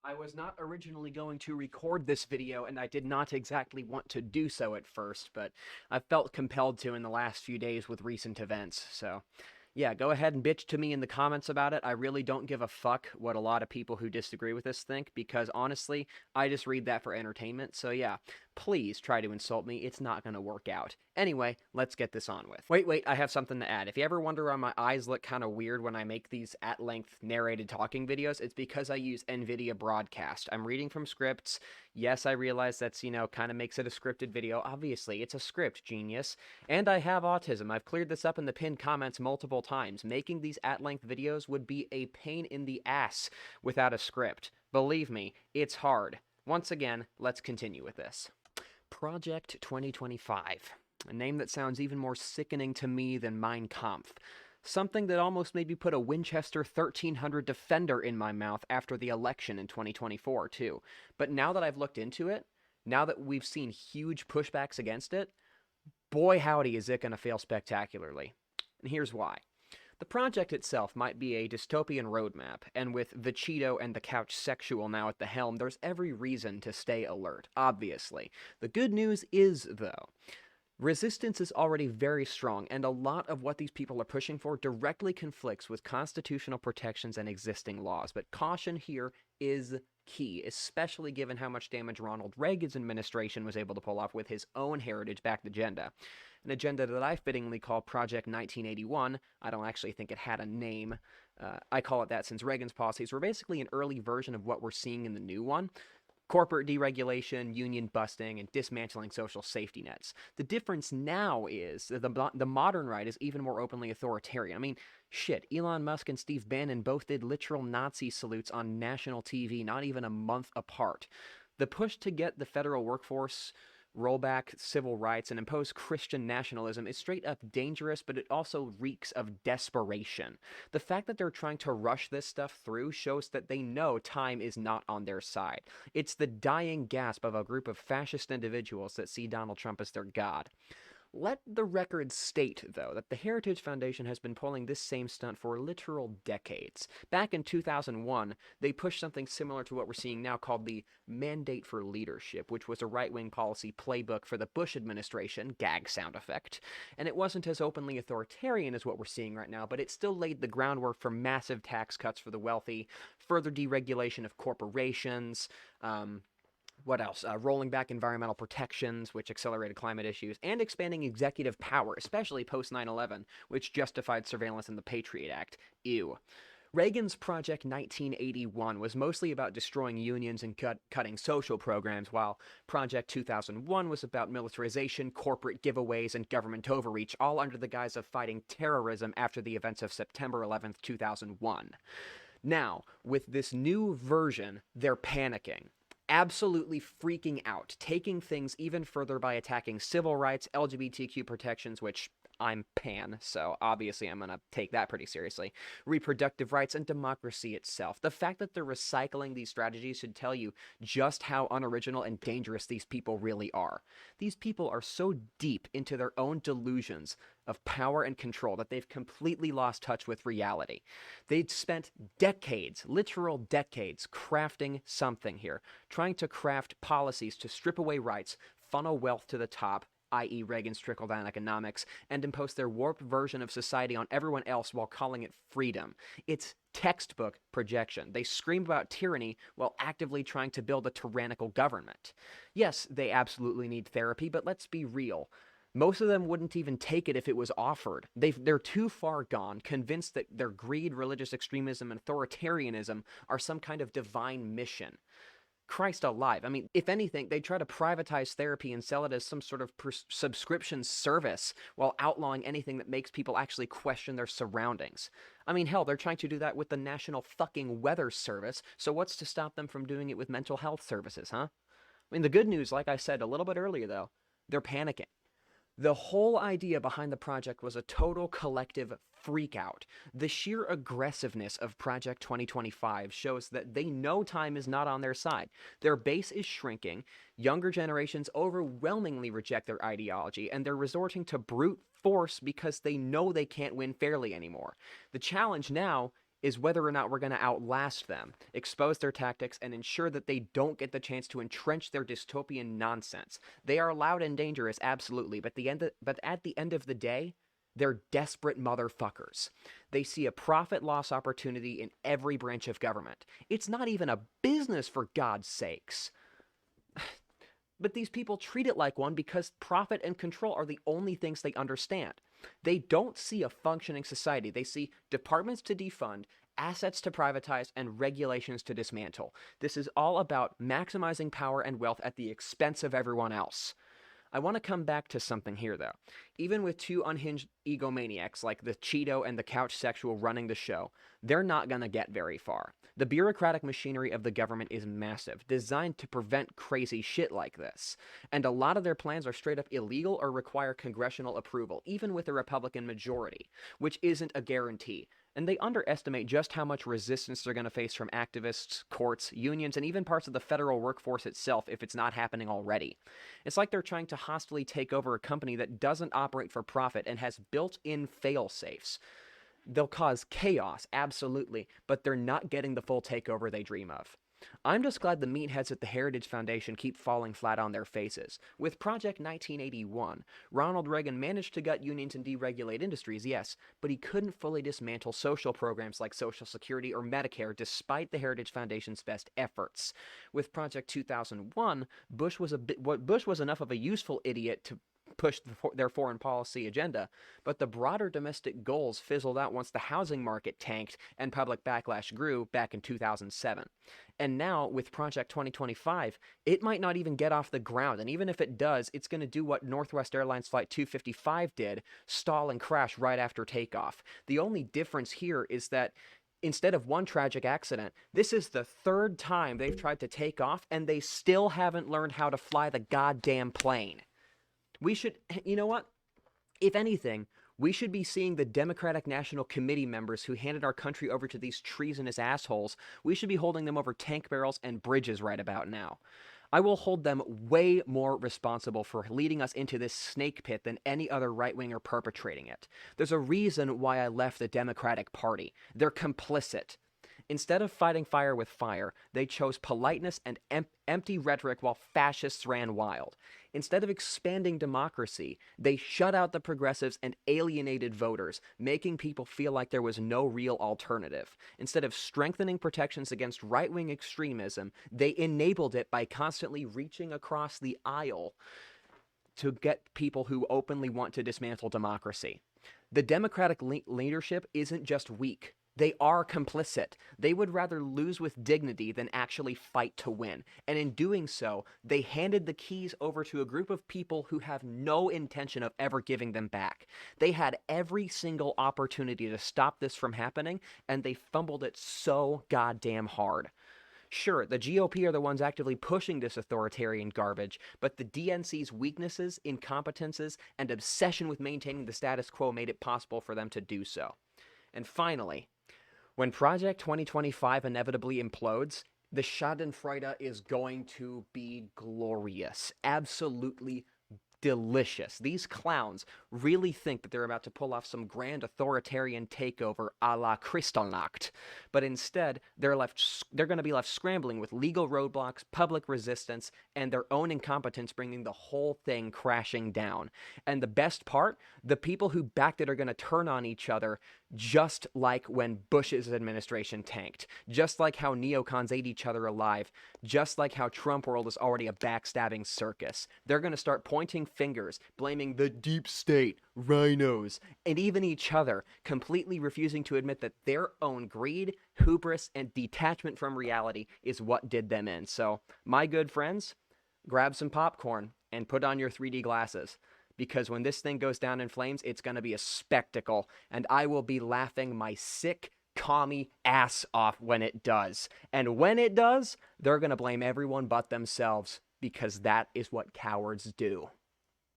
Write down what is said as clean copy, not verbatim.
I was not originally going to record this video, and I did not exactly want to do so at first, but I felt compelled to in the last few days with recent events, so yeah, go ahead and bitch to me in the comments about it. I really don't give a fuck what a lot of people who disagree with this think, because honestly, I just read that for entertainment, so yeah, please try to insult me. It's not gonna work out. Anyway, let's get this on with. Wait, I have something to add. If you ever wonder why my eyes look kind of weird when I make these at-length narrated talking videos, it's because I use NVIDIA Broadcast. I'm reading from scripts. Yes, I realize that's, kind of makes it a scripted video. Obviously, it's a script, genius. And I have autism. I've cleared this up in the pinned comments multiple times. Making these at-length videos would be a pain in the ass without a script. Believe me, it's hard. Once again, let's continue with this. Project 2025. A name that sounds even more sickening to me than Mein Kampf. Something that almost made me put a Winchester 1300 Defender in my mouth after the election in 2024, too. But now that I've looked into it, now that we've seen huge pushbacks against it, boy howdy is it going to fail spectacularly. And here's why. The project itself might be a dystopian roadmap, and with the Cheeto and the couch sexual now at the helm, there's every reason to stay alert, obviously. The good news is, though, resistance is already very strong, and a lot of what these people are pushing for directly conflicts with constitutional protections and existing laws. But caution here is key, especially given how much damage Ronald Reagan's administration was able to pull off with his own heritage-backed agenda. An agenda that I fittingly call Project 1981. I don't actually think it had a name. I call it that since Reagan's policies were basically an early version of what we're seeing in the new one. Corporate deregulation, union busting, and dismantling social safety nets. The difference now is that the modern right is even more openly authoritarian. I mean, shit, Elon Musk and Steve Bannon both did literal Nazi salutes on national TV not even a month apart. The push to get the federal workforce, roll back civil rights, and impose Christian nationalism is straight up dangerous, but it also reeks of desperation. The fact that they're trying to rush this stuff through shows that they know time is not on their side. It's the dying gasp of a group of fascist individuals that see Donald Trump as their god. Let the record state, though, that the Heritage Foundation has been pulling this same stunt for literal decades. Back in 2001, they pushed something similar to what we're seeing now called the Mandate for Leadership, which was a right-wing policy playbook for the Bush administration, gag sound effect. And it wasn't as openly authoritarian as what we're seeing right now, but it still laid the groundwork for massive tax cuts for the wealthy, further deregulation of corporations, what else? Rolling back environmental protections, which accelerated climate issues, and expanding executive power, especially post 9/11, which justified surveillance in the Patriot Act. Ew. Reagan's Project 1981 was mostly about destroying unions and cutting social programs, while Project 2001 was about militarization, corporate giveaways, and government overreach, all under the guise of fighting terrorism after the events of September 11th, 2001. Now, with this new version, they're panicking. Absolutely freaking out, taking things even further by attacking civil rights, LGBTQ protections, which I'm pan, so obviously I'm gonna take that pretty seriously, reproductive rights, and democracy itself. The fact that they're recycling these strategies should tell you just how unoriginal and dangerous these people really are. These people are so deep into their own delusions of power and control that they've completely lost touch with reality. They'd spent decades, literal decades, crafting something here, trying to craft policies to strip away rights, funnel wealth to the top, i.e. Reagan's trickle-down economics, and impose their warped version of society on everyone else while calling it freedom. It's textbook projection. They scream about tyranny while actively trying to build a tyrannical government. Yes, they absolutely need therapy, but let's be real. Most of them wouldn't even take it if it was offered. They're too far gone, convinced that their greed, religious extremism, and authoritarianism are some kind of divine mission. Christ alive. I mean, if anything, they try to privatize therapy and sell it as some sort of subscription service while outlawing anything that makes people actually question their surroundings. I mean, hell, they're trying to do that with the National fucking Weather Service, so what's to stop them from doing it with mental health services, huh? I mean, the good news, like I said a little bit earlier, though, they're panicking. The whole idea behind the project was a total collective freakout. The sheer aggressiveness of Project 2025 shows that they know time is not on their side. Their base is shrinking, younger generations overwhelmingly reject their ideology, and they're resorting to brute force because they know they can't win fairly anymore. The challenge now is whether or not we're going to outlast them, expose their tactics, and ensure that they don't get the chance to entrench their dystopian nonsense. They are loud and dangerous, absolutely, but at the end of the day, they're desperate motherfuckers. They see a profit loss opportunity in every branch of government. It's not even a business, for God's sakes. But these people treat it like one because profit and control are the only things they understand. They don't see a functioning society. They see departments to defund, assets to privatize, and regulations to dismantle. This is all about maximizing power and wealth at the expense of everyone else. I want to come back to something here, though. Even with two unhinged egomaniacs like the Cheeto and the couch sexual running the show, they're not going to get very far. The bureaucratic machinery of the government is massive, designed to prevent crazy shit like this. And a lot of their plans are straight up illegal or require congressional approval, even with a Republican majority, which isn't a guarantee. And they underestimate just how much resistance they're going to face from activists, courts, unions, and even parts of the federal workforce itself if it's not happening already. It's like they're trying to hostilely take over a company that doesn't operate for profit and has built-in fail-safes. They'll cause chaos, absolutely, but they're not getting the full takeover they dream of. I'm just glad the meatheads at the Heritage Foundation keep falling flat on their faces. With Project 1981, Ronald Reagan managed to gut unions and deregulate industries, yes, but he couldn't fully dismantle social programs like Social Security or Medicare despite the Heritage Foundation's best efforts. With Project 2001, Bush was enough of a useful idiot to push their foreign policy agenda, but the broader domestic goals fizzled out once the housing market tanked and public backlash grew back in 2007. And now, with Project 2025, it might not even get off the ground, and even if it does, it's going to do what Northwest Airlines Flight 255 did, stall and crash right after takeoff. The only difference here is that instead of one tragic accident, this is the third time they've tried to take off, and they still haven't learned how to fly the goddamn plane. We should, you know what? If anything, we should be seeing the Democratic National Committee members who handed our country over to these treasonous assholes. We should be holding them over tank barrels and bridges right about now. I will hold them way more responsible for leading us into this snake pit than any other right-winger perpetrating it. There's a reason why I left the Democratic Party. They're complicit. Instead of fighting fire with fire, they chose politeness and empty rhetoric while fascists ran wild. Instead of expanding democracy, they shut out the progressives and alienated voters, making people feel like there was no real alternative. Instead of strengthening protections against right-wing extremism, they enabled it by constantly reaching across the aisle to get people who openly want to dismantle democracy. The Democratic leadership isn't just weak. They are complicit. They would rather lose with dignity than actually fight to win. And in doing so, they handed the keys over to a group of people who have no intention of ever giving them back. They had every single opportunity to stop this from happening, and they fumbled it so goddamn hard. Sure, the GOP are the ones actively pushing this authoritarian garbage, but the DNC's weaknesses, incompetences, and obsession with maintaining the status quo made it possible for them to do so. And finally, when Project 2025 inevitably implodes, the Schadenfreude is going to be glorious. Absolutely delicious. These clowns really think that they're about to pull off some grand authoritarian takeover a la Kristallnacht, but instead they're going to be left scrambling with legal roadblocks, public resistance, and their own incompetence bringing the whole thing crashing down. And the best part, the people who backed it are going to turn on each other, just like when Bush's administration tanked, just like how neocons ate each other alive, just like how Trump world is already a backstabbing circus. They're going to start pointing fingers, blaming the deep state, rhinos, and even each other, completely refusing to admit that their own greed, hubris, and detachment from reality is what did them in. So, my good friends, grab some popcorn and put on your 3D glasses. Because when this thing goes down in flames, it's going to be a spectacle, and I will be laughing my sick, commie ass off when it does. And when it does, they're going to blame everyone but themselves, because that is what cowards do.